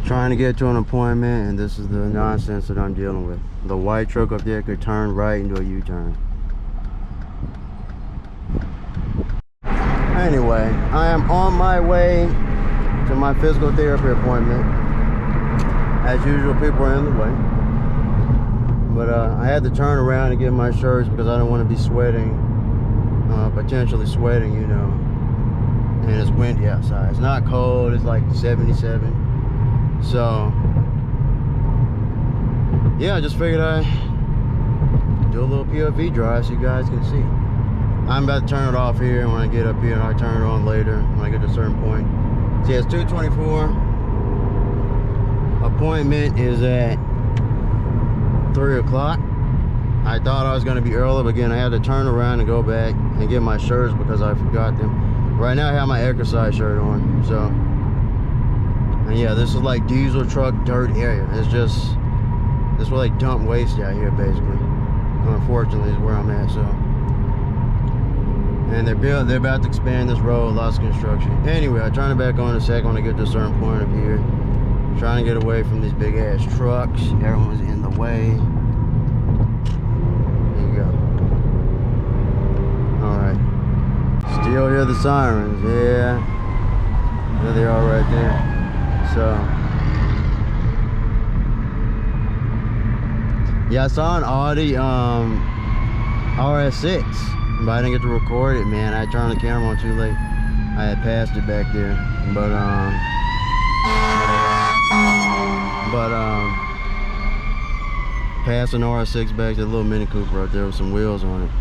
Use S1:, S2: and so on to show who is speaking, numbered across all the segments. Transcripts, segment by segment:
S1: Trying to get to an appointment, and this is the nonsense that I'm dealing with. The white truck up there could turn right into a U-turn. Anyway, I am on my way to my physical therapy appointment. As usual, people are in the way. But I had to turn around and get my shirts because I don't want to be sweating, potentially sweating, you know. And it's windy outside. It's not cold, it's like 77. So, yeah, I just figured I'd do a little POV drive so you guys can see. I'm about to turn it off here, and when I get up here, I'll turn it on later when I get to a certain point. See, it's 2:24. Appointment is at 3 o'clock. I thought I was going to be early, but again, I had to turn around and go back and get my shirts because I forgot them. Right now, I have my exercise shirt on, so. And yeah, this is like diesel truck dirt area. It's just, this is where they dump waste out here, basically. Unfortunately, is where I'm at, so. And they're about to expand this road, lots of construction. Anyway, I turn it back on in a second when I get to a certain point up here. Trying to get away from these big ass trucks. Everyone's in the way. There you go. Alright. Still hear the sirens, yeah. There they are right there. So, yeah, I saw an Audi RS6, but I didn't get to record it, man. I turned the camera on too late. I had passed it back there, but passed an RS6 back to the little Mini Coupe right there with some wheels on it.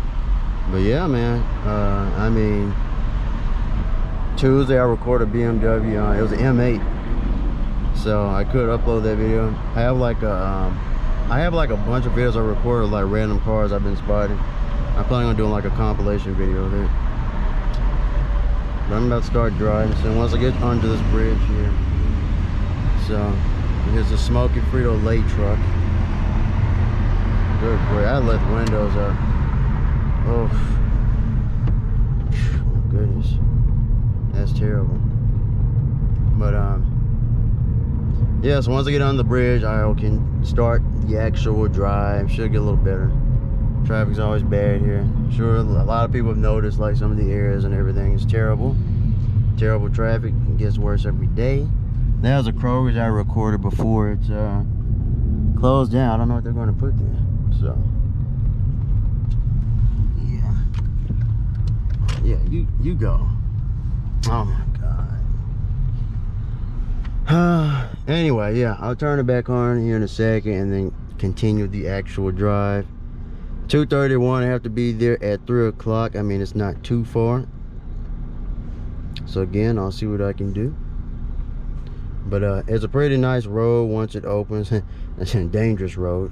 S1: But yeah, man, I mean, Tuesday I recorded a BMW. It was an M8. So I could upload that video. I have like a bunch of videos I recorded, like random cars I've been spotting. I'm planning on doing like a compilation video of it. But I'm about to start driving. So once I get onto this bridge here, so here's a smoky Frito-Lay truck. Good boy. I let the windows up. Oh my goodness, that's terrible. But yeah, so once I get on the bridge, I can start the actual drive. Should get a little better. Traffic's always bad here. I'm sure a lot of people have noticed like some of the areas and everything is terrible. Terrible traffic. It gets worse every day. That was a Kroger's I recorded before it's closed down. I don't know what they're going to put there. So, yeah, you go. Oh my God. Anyway, yeah, I'll turn it back on here in a second and then continue the actual drive. 2:31, I have to be there at 3 o'clock. I mean, it's not too far. So again, I'll see what I can do. But it's a pretty nice road once it opens. It's a dangerous road.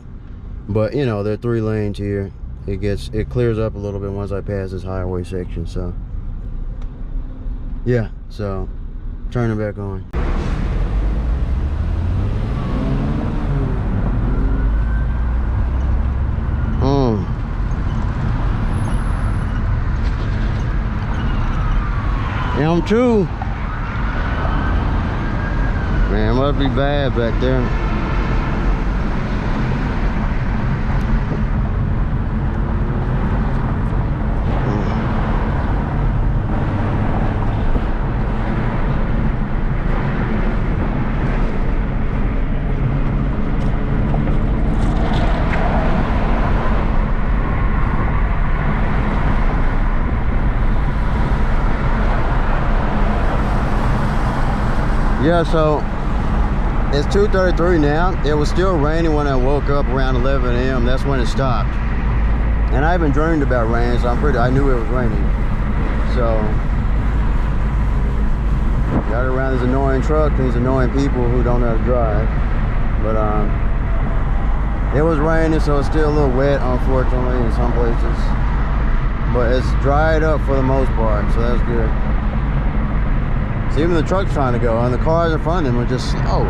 S1: But, you know, there are 3 lanes here. It clears up a little bit once I pass this highway section, so. Yeah, so, turn it back on. M2. Man, it must be bad back there. Yeah, so it's 2:33 now. It was still raining when I woke up around 11 a.m. That's when it stopped. And I haven't dreamed about rain, so I knew it was raining. So got around these annoying trucks and these annoying people who don't know how to drive. But it was raining, so it's still a little wet, unfortunately, in some places. But it's dried up for the most part, so that's good. So even the truck's trying to go, and the cars in front of them are just slow.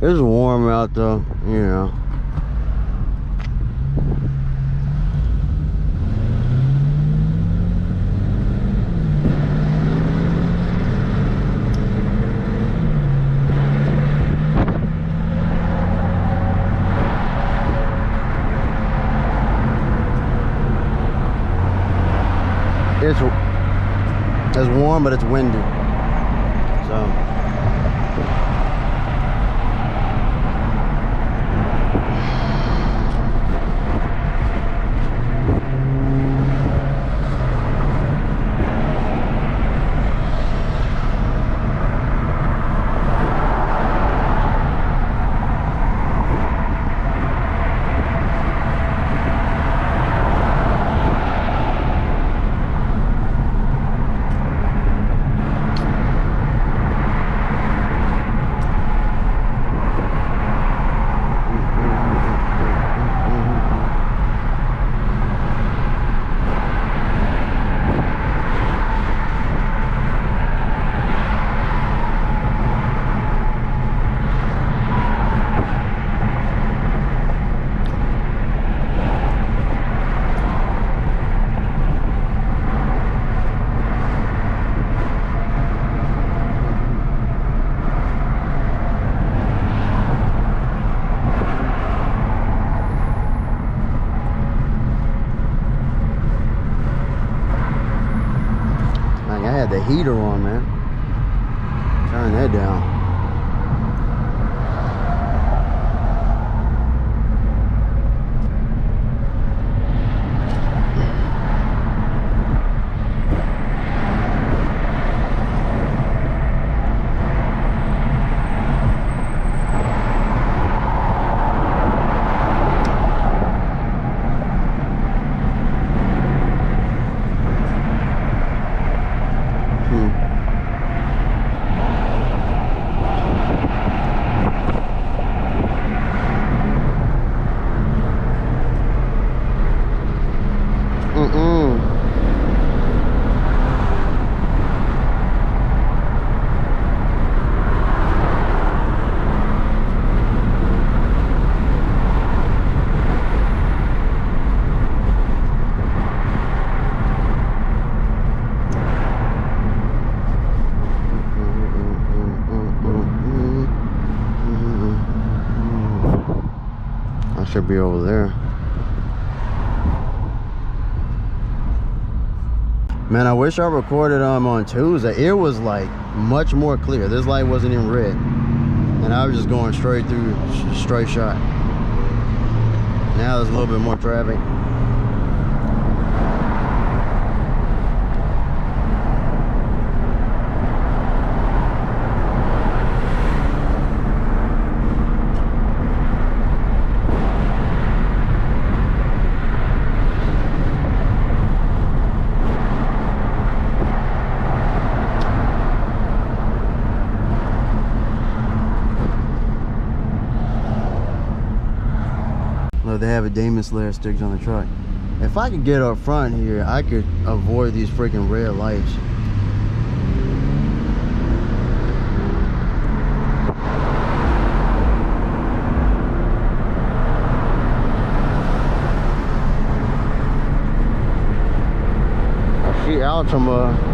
S1: It's warm out though, you know. It's warm, but it's windy. So the heater on, man. Turn that down. Should be over there. Man, I wish I recorded on Tuesday. It was like much more clear. This light wasn't even red, and I was just going straight through, straight shot. Now there's a little bit more traffic. They have a Demon Slayer stickers on the truck. If I could get up front here, I could avoid these freaking red lights. I see Altima.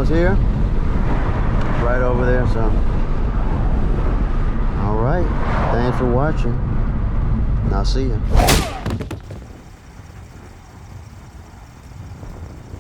S1: McDonald's here. Right over there, so. All right, thanks for watching. And I'll see you.